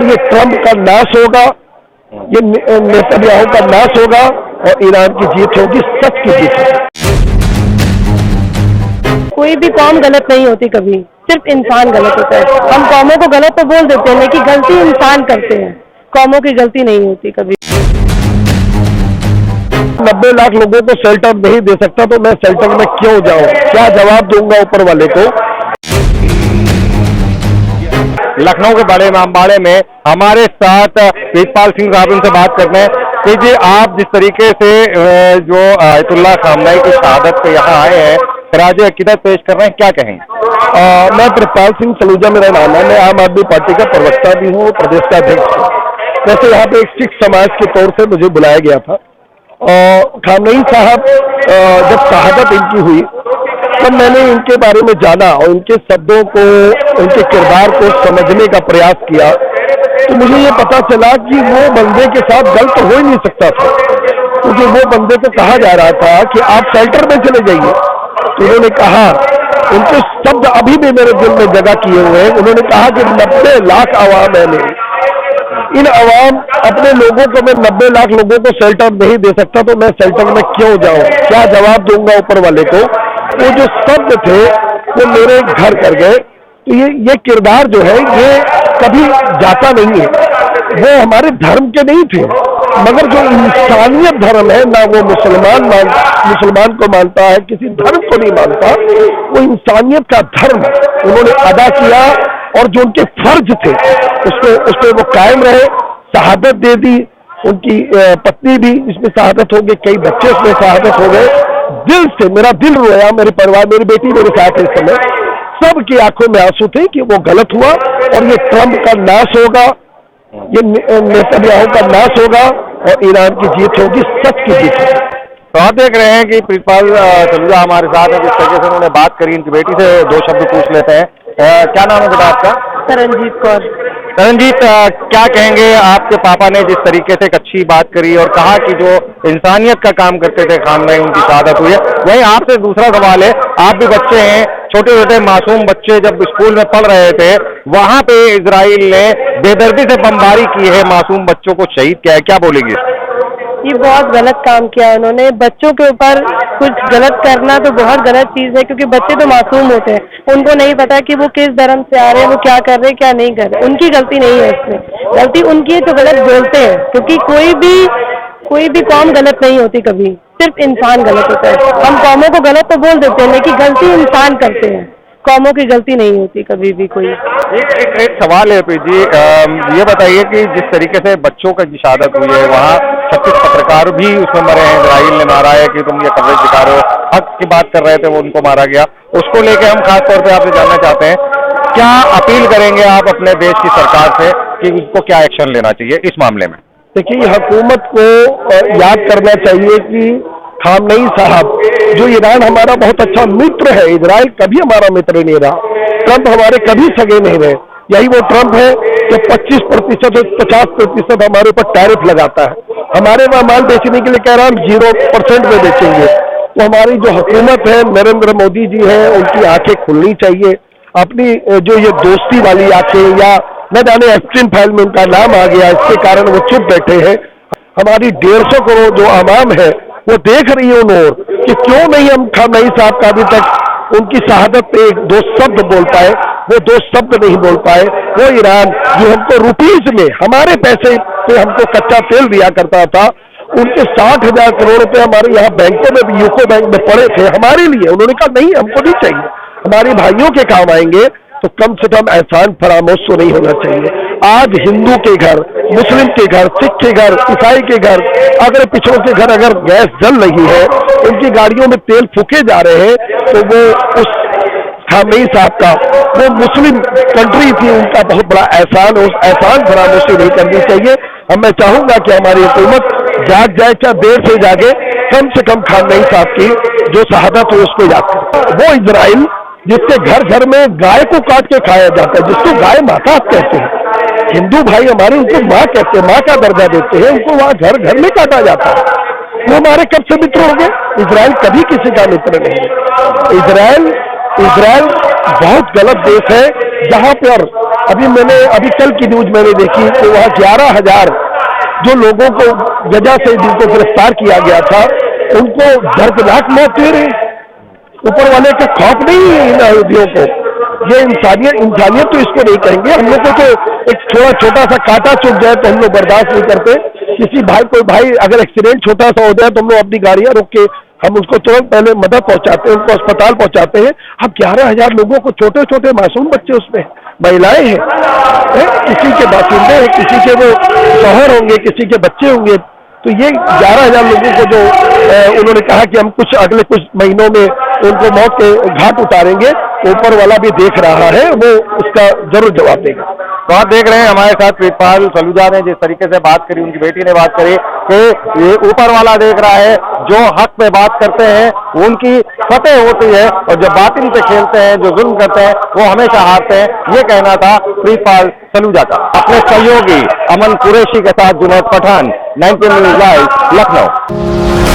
ये ट्रंप का नाश होगा, ये नेतन्याहू का नाश होगा और ईरान की जीत होगी, सच की जीत होगी। कोई भी कौम गलत नहीं होती कभी, सिर्फ इंसान गलत होता है। हम कौमों को गलत तो बोल देते हैं, लेकिन गलती इंसान करते हैं, कौमों की गलती नहीं होती कभी। 90 लाख लोगों को शेल्टर नहीं दे सकता तो मैं शेल्टर में क्यों जाऊं? क्या जवाब दूंगा ऊपर वाले को? लखनऊ के बड़े इमामबाड़े में हमारे साथ प्रीतपाल सिंह साहब उनसे बात करते हैं कि जी आप जिस तरीके से जो आयतुल्लाह खामनेई की शहादत पे यहाँ आए हैं, खराज अकीदत पेश कर रहे हैं, क्या कहेंगे? मैं प्रीतपाल सिंह सलूजा मेरा नाम है। मैं आम आदमी पार्टी का प्रवक्ता भी हूँ, प्रदेश का अध्यक्ष हूँ। वैसे यहाँ पे एक सिख समाज के तौर से मुझे बुलाया गया था। खामनेई साहब जब शहादत इनकी हुई तब मैंने इनके बारे में जाना और इनके शब्दों को, उनके किरदार को समझने का प्रयास किया, तो मुझे ये पता चला कि वो बंदे के साथ गलत हो ही नहीं सकता था, क्योंकि वो बंदे को कहा जा रहा था कि आप शेल्टर में चले जाइए। तो उन्होंने कहा, उनके शब्द अभी भी मेरे दिल में जगह किए हुए हैं। उन्होंने कहा कि 90 लाख आवाम है मेरी, इन आवाम अपने लोगों को, मैं 90 लाख लोगों को शेल्टर नहीं दे सकता तो मैं शेल्टर में क्यों जाऊं? क्या जवाब दूंगा ऊपर वाले को? वो जो शब्द थे वो मेरे घर कर गए। तो ये किरदार जो है ये कभी जाता नहीं है। वो हमारे धर्म के नहीं थे, मगर जो इंसानियत धर्म है ना, वो मुसलमान को मानता है, किसी धर्म को नहीं मानता। वो इंसानियत का धर्म उन्होंने अदा किया और जो उनके फर्ज थे उसको वो कायम रहे। शहादत दे दी, उनकी पत्नी भी इसमें शहादत हो गई, कई बच्चे इसमें शहादत हो गए। दिल से मेरा दिल रोया, मेरे परिवार, मेरी बेटी मेरे साथ इस समय, सबकी आंखों में आंसू थे कि वो गलत हुआ और ये ट्रंप का नाश होगा, ये नेतन्याहू का नाश होगा और ईरान की जीत होगी, सच की जीत होगी। तो आप देख रहे हैं कि प्रीतपाल सलूजा हमारे साथ है। जिस तरीके से उन्होंने बात करी, इनकी बेटी से दो शब्द पूछ लेते हैं। क्या नाम है बेटा आपका? तरनजीत कौर। तरनजीत, क्या कहेंगे? आपके पापा ने जिस तरीके से एक अच्छी बात करी और कहा कि जो इंसानियत का काम करते थे खामनेई, उनकी शहादत हुई है। वहीं आपसे दूसरा सवाल है, आप भी बच्चे हैं, छोटे छोटे मासूम बच्चे जब स्कूल में पढ़ रहे थे, वहां पे इजराइल ने बेदर्दी से बमबारी की है, मासूम बच्चों को शहीद किया है, क्या बोलेंगे? ये बहुत गलत काम किया उन्होंने। बच्चों के ऊपर कुछ गलत करना तो बहुत गलत चीज है, क्योंकि बच्चे तो मासूम होते हैं, उनको नहीं पता कि वो किस धर्म से आ रहे हैं, वो क्या कर रहे हैं क्या नहीं कर रहे। उनकी गलती नहीं है इसमें, गलती उनकी है जो गलत बोलते हैं, क्योंकि कोई भी कौम गलत नहीं होती कभी, सिर्फ इंसान गलत होता है। हम कौमों को गलत तो बोल देते हैं, लेकिन गलती इंसान करते हैं, कौमों की गलती नहीं होती कभी भी कोई। एक सवाल है जी, ये बताइए कि जिस तरीके से बच्चों का की शहादत हुई है, वहाँ 36 पत्रकार भी उसमें मरे हैं, इजराइल ने मारा है कि तुम ये कवरेज दिखा रहे हो, हक की बात कर रहे थे वो उनको मारा गया। उसको लेके हम खास तौर पे आपसे जानना चाहते हैं, क्या अपील करेंगे आप अपने देश की सरकार से कि उनको क्या एक्शन लेना चाहिए इस मामले में? देखिए, हुकूमत को याद करना चाहिए कि खामनेई साहब, जो ईरान हमारा बहुत अच्छा मित्र है, इजराइल कभी हमारा मित्र नहीं रहा, ट्रंप हमारे कभी सगे नहीं रहे। यही वो ट्रंप है जो 25% 50% हमारे ऊपर टैरिफ लगाता है। हमारे वहाँ माल बेचने के लिए कह रहा हम 0% में बेचेंगे। तो हमारी जो हुकूमत है, नरेंद्र मोदी जी है, उनकी आंखें खुलनी चाहिए। अपनी जो ये दोस्ती वाली आंखें, या न जाने एक्सट्रीम फाइल में उनका नाम आ गया, इसके कारण वो चुप बैठे हैं। हमारी 150 करोड़ जो आवाम है वो देख रही है उन्होंने कि क्यों नहीं हम खामनेई साहब का अभी तक उनकी शहादत पे एक दो शब्द बोल पाए। वो दो शब्द नहीं बोल पाए। वो ईरान जो हमको रुपीज में, हमारे पैसे से हमको कच्चा तेल दिया करता था, उनके 60,000 करोड़ रुपए हमारे यहाँ बैंकों में भी, यूको बैंक में पड़े थे हमारे लिए। उन्होंने कहा नहीं, हमको नहीं चाहिए, हमारे भाइयों के काम आएंगे। तो कम से कम एहसान फरामोश तो नहीं होना चाहिए। आज हिंदू के घर, मुस्लिम के घर, सिख के घर, ईसाई के घर, अगर पिछड़ों के घर अगर गैस जल रही है, उनकी गाड़ियों में तेल फूके जा रहे हैं, तो वो उस खामनेई साहब का, वो मुस्लिम कंट्री थी, उनका बहुत बड़ा एहसान, उस एहसान फरामोशी नहीं करनी चाहिए। अब मैं चाहूंगा कि हमारी हुकूमत जाग जाए, चाहे देर से जागे, कम से कम खामनेई साहब की जो शहादत हो उसको याद करें। वो इजराइल जिसके घर घर में गाय को काट के खाया जाता है, जिसको गाय माता कहते हैं, हिंदू भाई हमारे उनको माँ कहते हैं, माँ का दर्जा देते हैं, उनको वहाँ घर घर में काटा जाता है। वो हमारे कब से मित्र हो गए? इजराइल कभी किसी का मित्र नहीं है। इजराइल बहुत गलत देश है। जहां पर अभी कल की न्यूज मैंने देखी कि वहां 11,000 जो लोगों को वजह से जिनको गिरफ्तार किया गया था उनको दर्दनाक मौत दे रहे। ऊपर वाले का खौफ नहीं है इन अयोध्या को। ये इंसानियत तो इसको नहीं कहेंगे। हम लोग को तो एक छोटा सा कांटा चुभ जाए तो हम लोग बर्दाश्त नहीं करते। कोई भाई अगर एक्सीडेंट छोटा सा हो जाए तो हम लोग अपनी गाड़ियां रोक के हम उसको तुरंत पहले मदद पहुंचाते हैं, उनको अस्पताल पहुंचाते हैं। अब 11,000 लोगों को, छोटे छोटे मासूम बच्चे उसमें, महिलाएं हैं, किसी के बासिंदे हैं, किसी के वो शौहर होंगे, किसी के बच्चे होंगे। तो ये 11,000 लोगों को जो उन्होंने कहा कि हम अगले कुछ महीनों में उनको मौत के घाट उतारेंगे, ऊपर वाला भी देख रहा है, वो उसका जरूर जवाब देगा। तो आप देख रहे हैं हमारे साथ प्रीतपाल सलूजा ने जिस तरीके से बात करी, उनकी बेटी ने बात करी कि ये ऊपर वाला देख रहा है, जो हक पे बात करते हैं उनकी फतेह होती है और जब बातिल पे खेलते हैं, जो जुल्म करते हैं वो हमेशा हारते हैं। ये कहना था प्रीतपाल सलूजा का। अपने सहयोगी अमन कुरैशी के साथ जुनैद पठान, 19 न्यूज़ लाइव, लखनऊ।